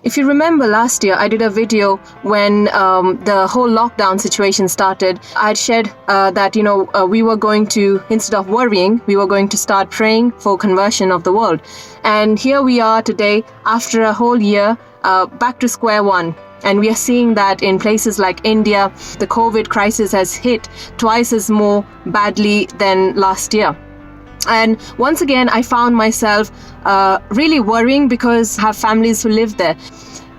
If you remember last year, I did a video when the whole lockdown situation started. I had shared that, we were going to, instead of worrying, we were going to start praying for conversion of the world. And here we are today, after a whole year, back to square one. And we are seeing that in places like India, the COVID crisis has hit twice as more badly than last year. And once again, I found myself really worrying because I have families who live there.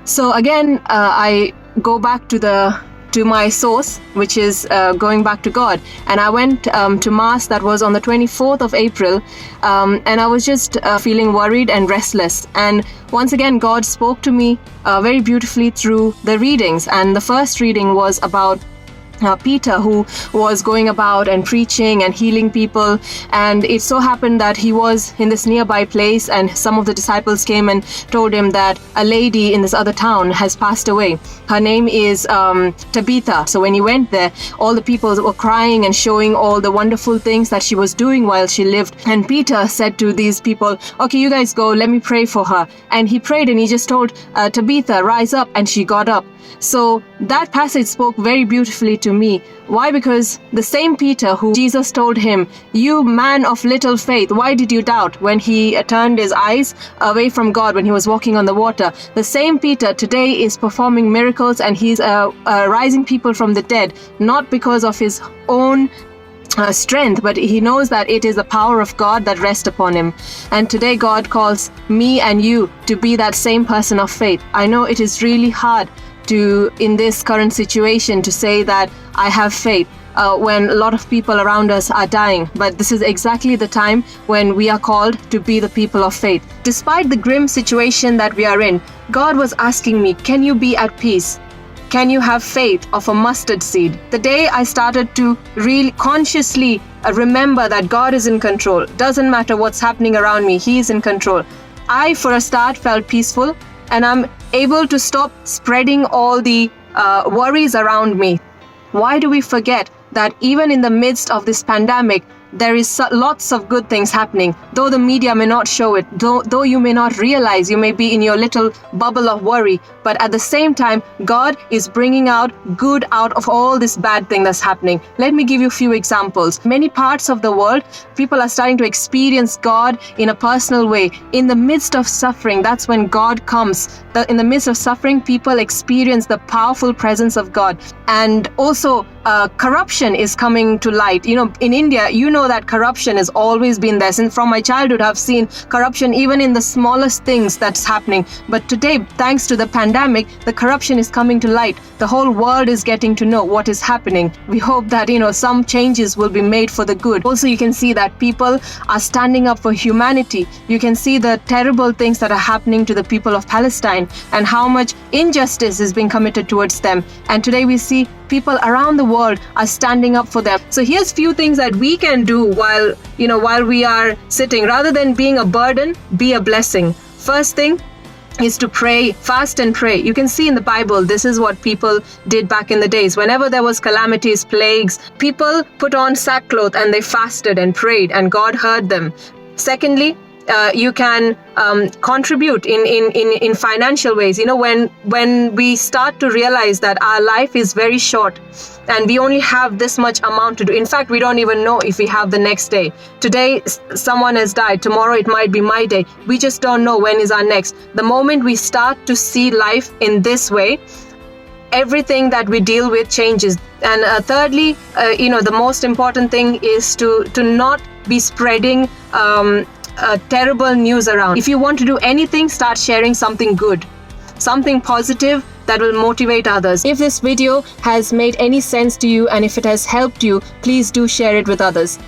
So again, I go back to my source, which is going back to God. And I went to Mass that was on the 24th of April, and I was just feeling worried and restless. And once again, God spoke to me very beautifully through the readings. And the first reading was about Peter, who was going about and preaching and healing people, and it so happened that he was in this nearby place, and some of the disciples came and told him that a lady in this other town has passed away. Her name is Tabitha. So when he went there, all the people were crying and showing all the wonderful things that she was doing while she lived. And Peter said to these people, okay, you guys go, let me pray for her. And he prayed, and he just told Tabitha, rise up, and she got up. So that passage spoke very beautifully to me. Why? Because the same Peter who Jesus told him, you man of little faith, why did you doubt, when he turned his eyes away from God when he was walking on the water? The same Peter today is performing miracles, and he's rising people from the dead, not because of his own strength, but he knows that it is the power of God that rests upon him. And today God calls me and you to be that same person of faith. I know it is really hard in this current situation to say that I have faith when a lot of people around us are dying. But this is exactly the time when we are called to be the people of faith. Despite the grim situation that we are in, God was asking me, can you be at peace? Can you have faith of a mustard seed? The day I started to really consciously remember that God is in control, doesn't matter what's happening around me, He is in control, I, for a start, felt peaceful, and I'm able to stop spreading all the worries around me. Why do we forget that even in the midst of this pandemic, there is lots of good things happening, though the media may not show it, though you may not realize, you may be in your little bubble of worry, but at the same time, God is bringing out good out of all this bad thing that's happening. Let me give you a few examples. Many parts of the world, people are starting to experience God in a personal way. In the midst of suffering, that's when God comes. In the midst of suffering, people experience the powerful presence of God. And also, corruption is coming to light. In India, that corruption has always been there. Since from my childhood, I've seen corruption even in the smallest things that's happening. But today, thanks to the pandemic, the corruption is coming to light. The whole world is getting to know what is happening. We hope that, some changes will be made for the good. Also, you can see that people are standing up for humanity. You can see the terrible things that are happening to the people of Palestine and how much injustice is being committed towards them. And today we see people around the world are standing up for them. So here's few things that we can do while we are sitting. Rather than being a burden, be a blessing. First thing is to pray, fast and pray. You can see in the Bible, this is what people did back in the days. Whenever there was calamities, plagues, people put on sackcloth and they fasted and prayed, and God heard them. Secondly, you can contribute in financial ways. When we start to realize that our life is very short and we only have this much amount to do. In fact, we don't even know if we have the next day. Today, someone has died. Tomorrow, it might be my day. We just don't know when is our next. The moment we start to see life in this way, everything that we deal with changes. And thirdly, the most important thing is to not be spreading terrible news around. If you want to do anything, start sharing something good, something positive that will motivate others. If this video has made any sense to you and if it has helped you, please do share it with others.